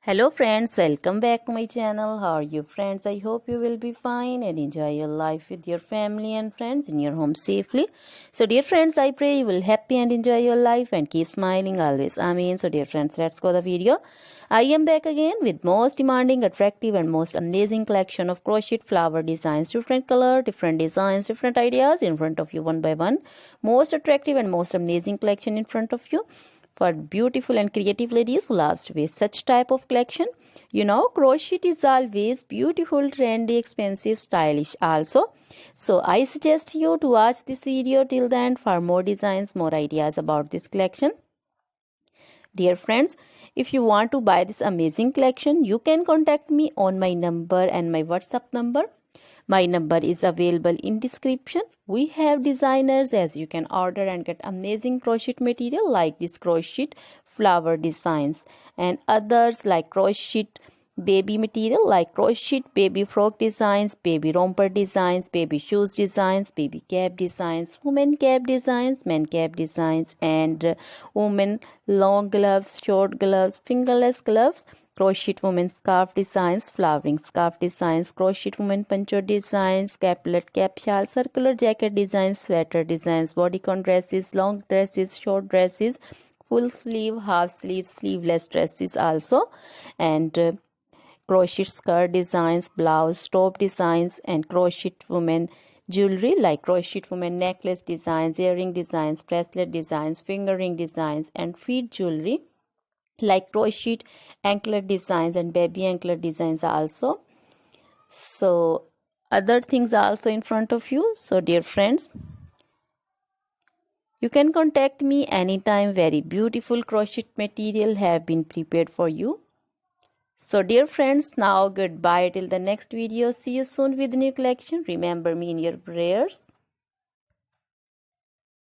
Hello friends, welcome back to my channel. How are you friends? I hope you will be fine and enjoy your life with your family and friends in your home safely. So dear friends, I pray you will happy and enjoy your life and keep smiling always. Amen. So dear friends, let's go the video. I am back again with most demanding, attractive and most amazing collection of crochet flower designs. Different color, different designs, different ideas in front of you one by one. Most attractive and most amazing collection in front of you for beautiful and creative ladies who loves to wear such type of collection. Crochet is always beautiful, trendy, expensive, stylish also. So I suggest you to watch this video till the end for more designs, more ideas about this collection. Dear friends, if you want to buy this amazing collection, you can contact me on my number and my WhatsApp number. My number is available in description. We have designers as you can order and get amazing crochet material like this crochet flower designs and others like crochet baby material like crochet baby frock designs, baby romper designs, baby shoes designs, baby cap designs, women cap designs, men cap designs and women long gloves, short gloves, fingerless gloves, crochet women scarf designs, flowering scarf designs, crochet women poncho designs, caplet, cap shawl, circular jacket designs, sweater designs, bodycon dresses, long dresses, short dresses, full sleeve, half sleeve, sleeveless dresses also, and crochet skirt designs, blouse, top designs, and crochet women jewelry like crochet women necklace designs, earring designs, bracelet designs, finger ring designs, and feet jewelry like crochet anklet designs and baby anklet designs also. So other things are also in front of you. So dear friends, you can contact me anytime. Very beautiful crochet material have been prepared for you. So dear friends, now goodbye till the next video. See you soon with new collection. Remember me in your prayers.